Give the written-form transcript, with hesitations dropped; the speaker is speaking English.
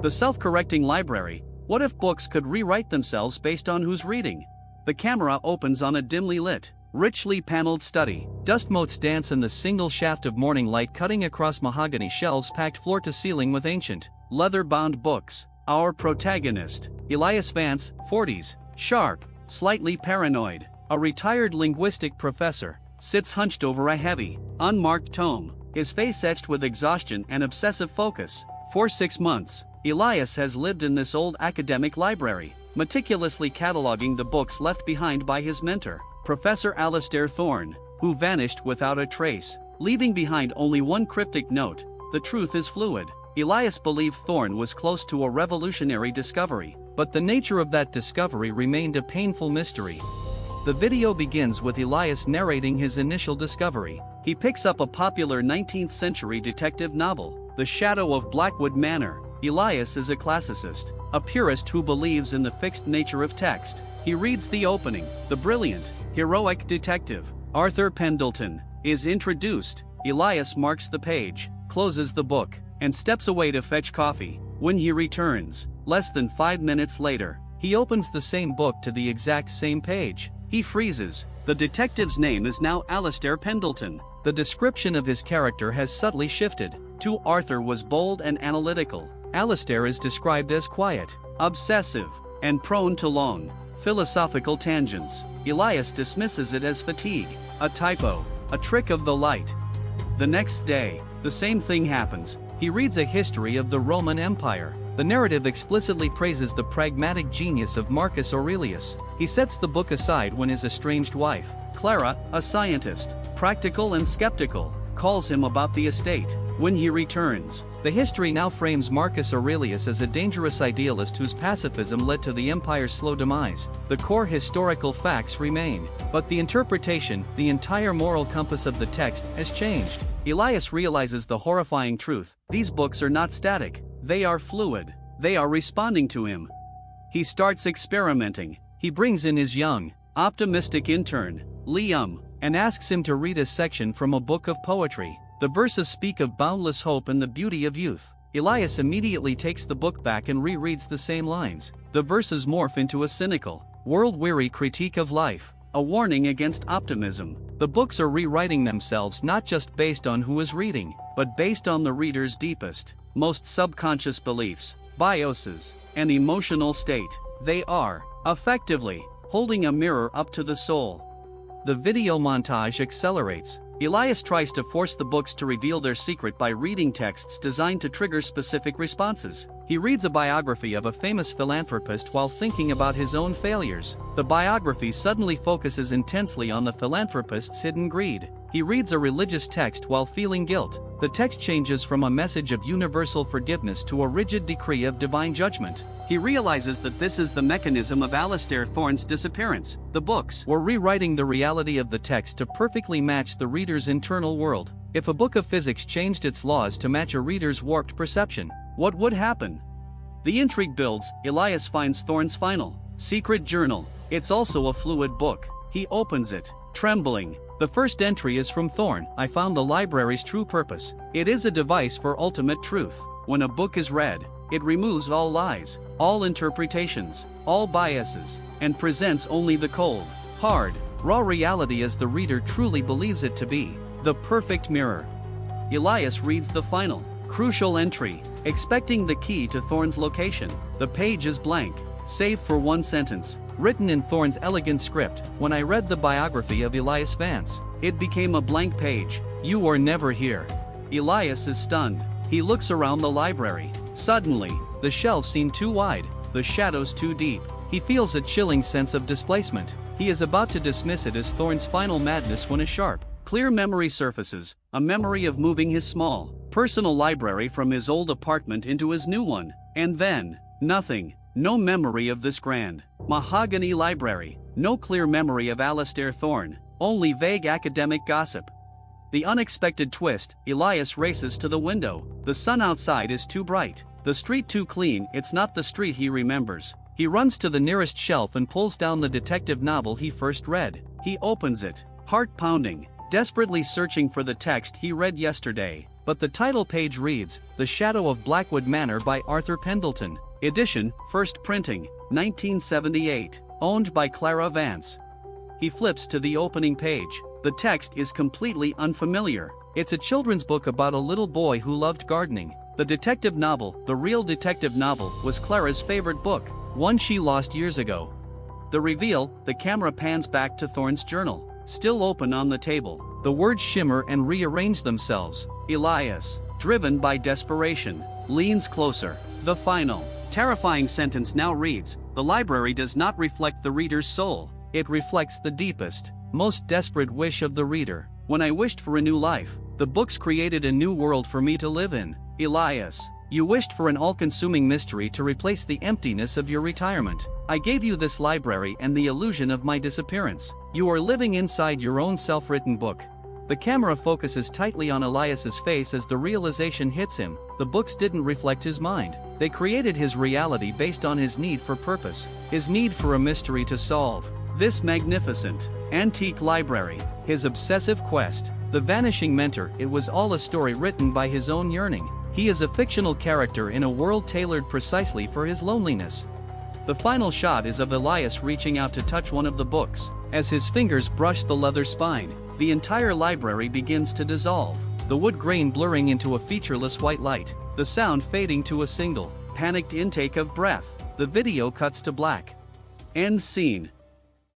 The self-correcting library. What if books could rewrite themselves based on who's reading? The camera opens on a dimly lit, richly paneled study. Dust motes dance in the single shaft of morning light cutting across mahogany shelves packed floor to ceiling with ancient, leather-bound books. Our protagonist, Elias Vance, 40s, sharp, slightly paranoid, a retired linguistic professor, sits hunched over a heavy, unmarked tome, his face etched with exhaustion and obsessive focus. For 6 months, Elias has lived in this old academic library, meticulously cataloging the books left behind by his mentor, Professor Alistair Thorne, who vanished without a trace, leaving behind only one cryptic note: "The truth is fluid." Elias believed Thorne was close to a revolutionary discovery, but the nature of that discovery remained a painful mystery. The video begins with Elias narrating his initial discovery. He picks up a popular 19th-century detective novel, The Shadow of Blackwood Manor. Elias is a classicist, a purist who believes in the fixed nature of text. He reads the opening. The brilliant, heroic detective, Arthur Pendleton, is introduced. Elias marks the page, closes the book, and steps away to fetch coffee. When he returns, less than 5 minutes later, he opens the same book to the exact same page. He freezes. The detective's name is now Alistair Pendleton. The description of his character has subtly shifted. Arthur was bold and analytical. Alistair is described as quiet, obsessive, and prone to long, philosophical tangents. Elias dismisses it as fatigue, a typo, a trick of the light. The next day, the same thing happens. He reads a history of the Roman Empire. The narrative explicitly praises the pragmatic genius of Marcus Aurelius. He sets the book aside when his estranged wife, Clara, a scientist, practical and skeptical, calls him about the estate. When he returns, the history now frames Marcus Aurelius as a dangerous idealist whose pacifism led to the empire's slow demise. The core historical facts remain, but the interpretation, the entire moral compass of the text, has changed. Elias realizes the horrifying truth: these books are not static, they are fluid. They are responding to him. He starts experimenting. He brings in his young, optimistic intern, Liam, and asks him to read a section from a book of poetry. The verses speak of boundless hope and the beauty of youth. Elias immediately takes the book back and rereads the same lines. The verses morph into a cynical, world-weary critique of life, a warning against optimism. The books are rewriting themselves not just based on who is reading, but based on the reader's deepest, most subconscious beliefs, biases, and emotional state. They are, effectively, holding a mirror up to the soul. The video montage accelerates. Elias tries to force the books to reveal their secret by reading texts designed to trigger specific responses. He reads a biography of a famous philanthropist while thinking about his own failures. The biography suddenly focuses intensely on the philanthropist's hidden greed. He reads a religious text while feeling guilt. The text changes from a message of universal forgiveness to a rigid decree of divine judgment. He realizes that this is the mechanism of Alistair Thorne's disappearance. The books were rewriting the reality of the text to perfectly match the reader's internal world. If a book of physics changed its laws to match a reader's warped perception, what would happen? The intrigue builds. Elias finds Thorne's final, secret journal. It's also a fluid book. He opens it, trembling. The first entry is from Thorne. "I found the library's true purpose. It is a device for ultimate truth. When a book is read, it removes all lies, all interpretations, all biases, and presents only the cold, hard, raw reality as the reader truly believes it to be. The perfect mirror." Elias reads the final, crucial entry, expecting the key to Thorne's location. The page is blank, save for one sentence, written in Thorne's elegant script. "When I read the biography of Elias Vance, it became a blank page. You were never here." Elias is stunned. He looks around the library. Suddenly, the shelves seem too wide, the shadows too deep. He feels a chilling sense of displacement. He is about to dismiss it as Thorne's final madness when a sharp, clear memory surfaces, a memory of moving his small, personal library from his old apartment into his new one. And then, nothing. No memory of this grand, mahogany library. No clear memory of Alistair Thorne. Only vague academic gossip. The unexpected twist: Elias races to the window. The sun outside is too bright. The street too clean. It's not the street he remembers. He runs to the nearest shelf and pulls down the detective novel he first read. He opens it, heart pounding, desperately searching for the text he read yesterday. but the title page reads, The Shadow of Blackwood Manor by Arthur Pendleton. Edition, first printing, 1978. Owned by Clara Vance. He flips to the opening page. The text is completely unfamiliar. It's a children's book about a little boy who loved gardening. The detective novel, the real detective novel, was Clara's favorite book, one she lost years ago. The reveal, the camera pans back to Thorne's journal, still open on the table. The words shimmer and rearrange themselves. Elias, driven by desperation, leans closer. The final, terrifying sentence now reads, The library does not reflect the reader's soul. It reflects the deepest, most desperate wish of the reader. When I wished for a new life, the books created a new world for me to live in. Elias, you wished for an all-consuming mystery to replace the emptiness of your retirement. I gave you this library and the illusion of my disappearance. You are living inside your own self-written book. The camera focuses tightly on Elias's face as the realization hits him. The books didn't reflect his mind. They created his reality based on his need for purpose, his need for a mystery to solve. This magnificent, antique library, his obsessive quest, the vanishing mentor, it was all a story written by his own yearning. He is a fictional character in a world tailored precisely for his loneliness. The final shot is of Elias reaching out to touch one of the books. As his fingers brush the leather spine, the entire library begins to dissolve, the wood grain blurring into a featureless white light, the sound fading to a single, panicked intake of breath. The video cuts to black. End scene.